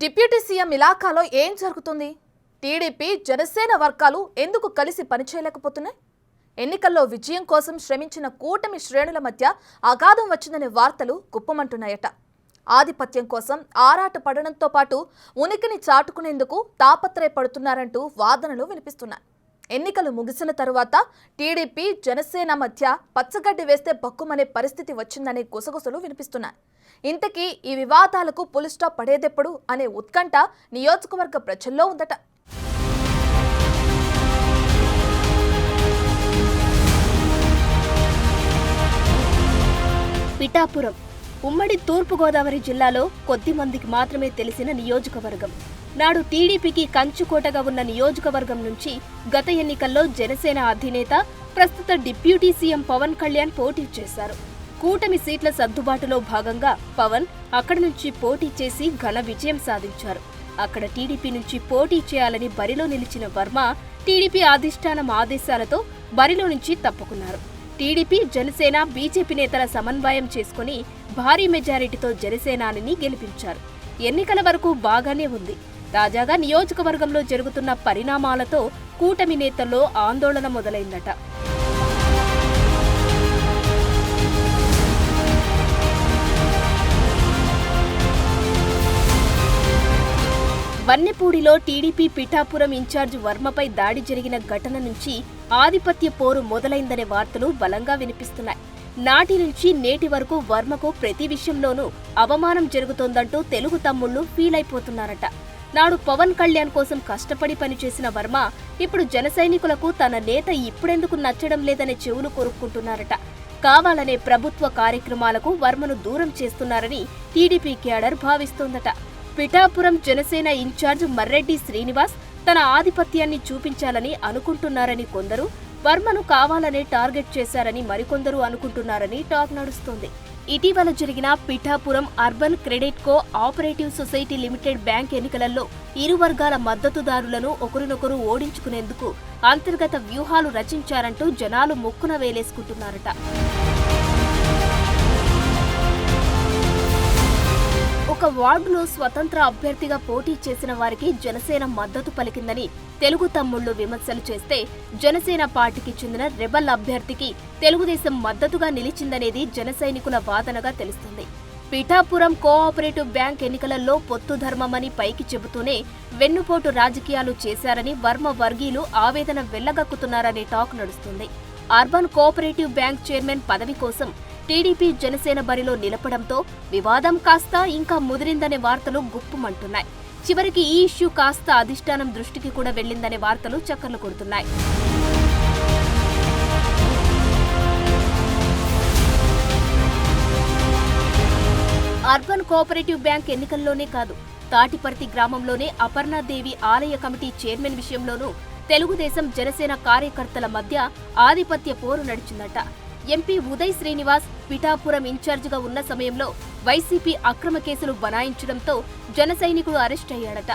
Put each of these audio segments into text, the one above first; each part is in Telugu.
డిప్యూటీ సీఎం ఇలాకాలో ఏం జరుగుతుంది? టీడీపీ జనసేన వర్గాలు ఎందుకు కలిసి పనిచేయలేకపోతున్నాయి? ఎన్నికల్లో విజయం కోసం శ్రమించిన కూటమి శ్రేణుల మధ్య అగాధం వచ్చిందనే వార్తలు గుప్పమంటున్నాయట. ఆధిపత్యం కోసం ఆరాట పడడంతో పాటు ఉనికిని చాటుకునేందుకు తాపత్రయపడుతున్నారంటూ వాదనలు వినిపిస్తున్నాయి. ఎన్నికలు ముగిసిన తరువాత టీడీపీ జనసేన మధ్య పచ్చగడ్డి వేస్తే బక్కుమనే పరిస్థితి వచ్చిందనే గుసగుసలు వినిపిస్తున్నాయి. ఇంతకీ ఈ వివాదాలకు పులి స్టాప్ పడేదెప్పుడు అనే ఉత్కంఠ నియోజకవర్గ ప్రజల్లో ఉందట. పిఠాపురం ఉమ్మడి తూర్పుగోదావరి జిల్లాలో కొద్ది మందికి మాత్రమే తెలిసిన నియోజకవర్గం. నాడు టీడీపీకి కంచుకోటగా ఉన్న నియోజకవర్గం నుంచి గత ఎన్నికల్లో జనసేన అధినేత ప్రస్తుత డిప్యూటీ సీఎం పవన్ కళ్యాణ్ పోటీ చేశారు. కూటమి సీట్ల సర్దుబాటులో భాగంగా పవన్ అక్కడి నుంచి పోటీ చేసి ఘన విజయం సాధించారు. అక్కడ టీడీపీ నుంచి పోటీ చేయాలని బరిలో నిలిచిన వర్మ టీడీపీ అధిష్టానం ఆదేశాలతో బరిలో నుంచి తప్పుకున్నారు. టీడీపీ జనసేన బీజేపీ నేతల సమన్వయం చేసుకుని భారీ మెజారిటీతో జనసేనాని గెలిపించారు. ఎన్నికల వరకు బాగానే ఉంది. తాజాగా నియోజకవర్గంలో జరుగుతున్న పరిణామాలతో కూటమి నేతల్లో ఆందోళన మొదలైందట. వన్నెపూడిలో టీడీపీ పిఠాపురం ఇన్ఛార్జ్ వర్మపై దాడి జరిగిన ఘటన నుంచి ఆధిపత్య పోరు మొదలైందనే వార్తలు బలంగా వినిపిస్తున్నాయి. నాటి నుంచి నేటి వరకు వర్మకు ప్రతి విషయంలోనూ అవమానం జరుగుతోందంటూ తెలుగు తమ్ముళ్లు ఫీల్ అయిపోతున్నారట. నాడు పవన్ కళ్యాణ్ కోసం కష్టపడి పనిచేసిన వర్మ ఇప్పుడు జన సైనికులకు తన నేత ఇప్పుడెందుకు నచ్చడం లేదనే చెవులు కొరుక్కుంటున్నారట. కావాలనే ప్రభుత్వ కార్యక్రమాలకు వర్మను దూరం చేస్తున్నారని టీడీపీ క్యాడర్ భావిస్తోందట. పిఠాపురం జనసేన ఇన్ఛార్జ్ మర్రెడ్డి శ్రీనివాస్ తన ఆధిపత్యాన్ని చూపించాలని అనుకుంటున్నారని కొందరు, వర్మను కావాలనే టార్గెట్ చేశారని మరికొందరు అనుకుంటున్నారని టాక్ నడుస్తోంది. ఇటీవల జరిగిన Pithapuram urban credit co operative society limited bank ఎన్నికలలో ఇరు వర్గాల మద్దతుదారులను ఒకరినొకరు ఓడించుకునేందుకు అంతర్గత వ్యూహాలు రచించారంటూ జనాలు ముక్కున వేలేసుకుంటున్నారట. ఒక వార్డులో స్వతంత్ర అభ్యర్థిగా పోటీ చేసిన వారికి జనసేన మద్దతు పలికిందని తెలుగు తమ్ముళ్లు విమర్శలు చేస్తే, జనసేన పార్టీకి చెందిన రెబల్ అభ్యర్థికి తెలుగుదేశం మద్దతుగా నిలిచిందనేది జన సైనికుల వాదనగా తెలుస్తుంది. పిఠాపురం కోఆపరేటివ్ బ్యాంక్ ఎన్నికలలో పొత్తు ధర్మమని పైకి చెబుతూనే వెన్నుపోటు రాజకీయాలు చేశారని వర్మ వర్గీయులు ఆవేదన వెళ్లగక్కుతున్నారనే టాక్ నడుస్తుంది. అర్బన్ కోఆపరేటివ్ బ్యాంక్ చైర్మన్ పదవి కోసం టీడీపీ జనసేన బరిలో నిలపడంతో వివాదం కాస్త ఇంకా ముదిరిందనే వార్తలు గుప్పుమంటున్నాయి. చివరికి ఈ ఇష్యూ కాస్త అధిష్టానం దృష్టికి కూడా వెళ్లిందనే వార్తలు చక్కర్లు కొడుతున్నాయి. అర్బన్ కోఆపరేటివ్ బ్యాంక్ ఎన్నికల్లోనే కాదు, తాటిపర్తి గ్రామంలోనే అపర్ణాదేవి ఆలయ కమిటీ చైర్మన్ విషయంలోనూ తెలుగుదేశం జనసేన కార్యకర్తల మధ్య ఆధిపత్య పోరు నడిచిందట. ఎంపీ ఉదయ్ శ్రీనివాస్ పిఠాపురం ఇన్ఛార్జిగా ఉన్న సమయంలో వైసీపీ అక్రమ కేసులు బనాయించడంతో జన సైనికుడు అరెస్ట్ అయ్యాడట.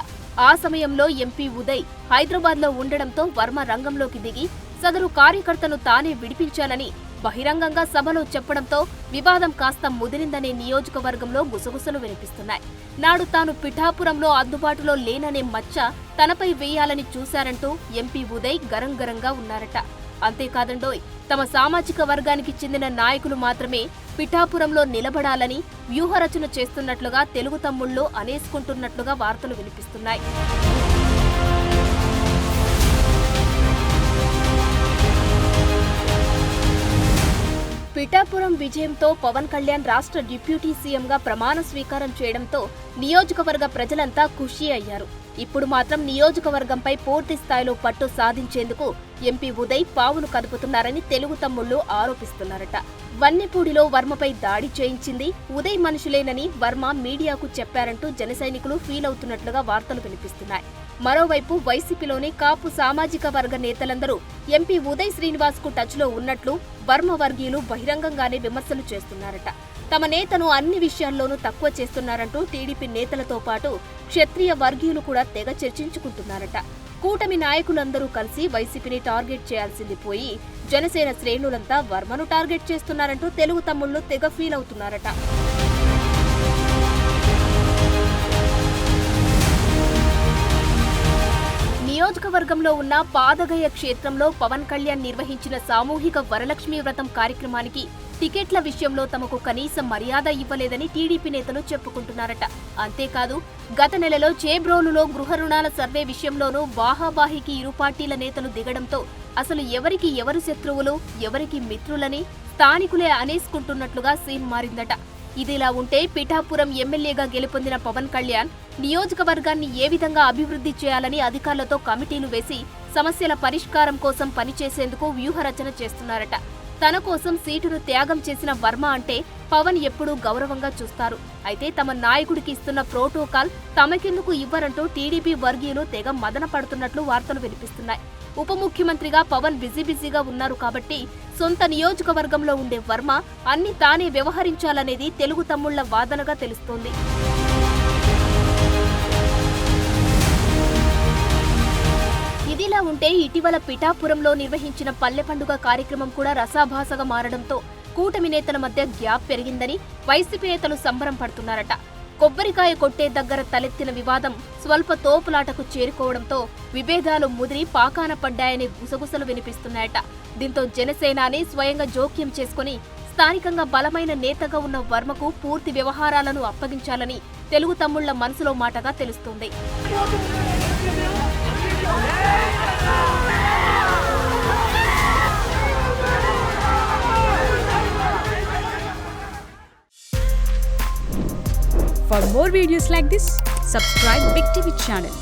ఆ సమయంలో ఎంపీ ఉదయ్ హైదరాబాద్లో ఉండడంతో వర్మ రంగంలోకి దిగి సదరు కార్యకర్తను తానే విడిపించాలని బహిరంగంగా సభలో చెప్పడంతో వివాదం కాస్త ముదిరిందనే నియోజకవర్గంలో గుసగుసలు వినిపిస్తున్నాయి. నాడు తాను పిఠాపురంలో అందుబాటులో లేననే మచ్చ తనపై వేయాలని చూశారంటూ ఎంపీ ఉదయ్ గరంగరంగా ఉన్నారట. అంతేకాదండోయ్, తమ సామాజిక వర్గానికి చెందిన నాయకులు మాత్రమే పిఠాపురంలో నిలబడాలని వ్యూహరచన చేస్తున్నట్లుగా తెలుగు తమ్ముళ్లు అనేసుకుంటున్నట్లుగా వార్తలు వినిపిస్తున్నాయి. పిఠాపురం విజయంతో పవన్ కళ్యాణ్ రాష్ట్ర డిప్యూటీ సీఎంగా ప్రమాణ స్వీకారం చేయడంతో నియోజకవర్గ ప్రజలంతా ఖుషీ అయ్యారు. ఇప్పుడు మాత్రం నియోజకవర్గంపై పూర్తి స్థాయిలో పట్టు సాధించేందుకు ఎంపీ ఉదయ్ పావులు కదుపుతున్నారని తెలుగు తమ్ముళ్లు ఆరోపిస్తున్నారట. వన్నెపూడిలో వర్మపై దాడి చేయించింది ఉదయ్ మనుషులేనని వర్మ మీడియాకు చెప్పారంటూ జన సైనికులు ఫీల్ అవుతున్నట్లుగా వార్తలు వినిపిస్తున్నాయి. మరోవైపు వైసీపీలోని కాపు సామాజిక వర్గ నేతలందరూ ఎంపీ ఉదయ్ శ్రీనివాస్ కు టచ్ లో ఉన్నట్లు వర్మ వర్గీయులు బహిరంగంగానే విమర్శలు చేస్తున్నారట. తమ నేతను అన్ని విషయాల్లోనూ తక్కువ చేస్తున్నారంటూ టీడీపీ నేతలతో పాటు క్షత్రియ వర్గీయులు కూడా తెగ చర్చించుకుంటున్నారట. కూటమి నాయకులందరూ కలిసి వైసీపీని టార్గెట్ చేయాల్సింది పోయి జనసేన శ్రేణులంతా వర్మను టార్గెట్ చేస్తున్నారంటూ తెలుగు తమ్ముళ్లు తెగ ఫీల్ అవుతున్నారట. నియోజకవర్గంలో ఉన్న పాదగయ క్షేత్రంలో పవన్ కళ్యాణ్ నిర్వహించిన సామూహిక వరలక్ష్మి వ్రతం కార్యక్రమానికి టికెట్ల విషయంలో తమకు కనీస మర్యాద ఇవ్వలేదని టీడీపీ నేతలు చెప్పుకుంటున్నారట. అంతేకాదు గత నెలలో చేబ్రోలులో గృహ రుణాల సర్వే విషయంలోనూ బాహాబాహికి ఇరు పార్టీల నేతలు దిగడంతో అసలు ఎవరికి ఎవరు శత్రువులు, ఎవరికి మిత్రులని స్థానికులే అనేసుకుంటున్నట్లుగా సీన్ మారిందట. ఇదిలా ఉంటే పిఠాపురం ఎమ్మెల్యేగా గెలుపొందిన పవన్ కళ్యాణ్ నియోజకవర్గాన్ని ఏ విధంగా అభివృద్ధి చేయాలని అధికారులతో కమిటీలు వేసి సమస్యల పరిష్కారం కోసం పనిచేసేందుకు వ్యూహరచన చేస్తున్నారట. తన కోసం సీటును త్యాగం చేసిన వర్మ అంటే పవన్ ఎప్పుడూ గౌరవంగా చూస్తారు. అయితే తమ నాయకుడికి ఇస్తున్న ప్రోటోకాల్ తమకెందుకు ఇవ్వరంటూ టీడీపీ వర్గీయులు తెగ మదన పడుతున్నట్లు వార్తలు వినిపిస్తున్నాయి. ఉప ముఖ్యమంత్రిగా పవన్ బిజీగా ఉన్నారు కాబట్టి సొంత నియోజకవర్గంలో ఉండే వర్మ అన్ని తానే వ్యవహరించాలనేది తెలుగు తమ్ముళ్ల వాదనగా తెలుస్తోంది. ఇదిలా ఉంటే ఇటీవల పిఠాపురంలో నిర్వహించిన పల్లె పండుగ కార్యక్రమం కూడా రసాభాసగా మారడంతో కూటమి నేతల మధ్య గ్యాప్ పెరిగిందని వైసీపీ నేతలు సంబరం పడుతున్నారట. కొబ్బరికాయ కొట్టే దగ్గర తలెత్తిన వివాదం స్వల్ప తోపులాటకు చేరుకోవడంతో విభేదాలు ముదిరి పాకాన పడ్డాయనే గుసగుసలు వినిపిస్తున్నాయట. దీంతో జనసేనాని స్వయంగా జోక్యం చేసుకుని స్థానికంగా బలమైన నేతగా ఉన్న వర్మకు పూర్తి వ్యవహారాలను అప్పగించాలని తెలుగు తమ్ముళ్ల మనసులో మాటగా తెలుస్తోంది. For more videos like this, subscribe Big TV channel.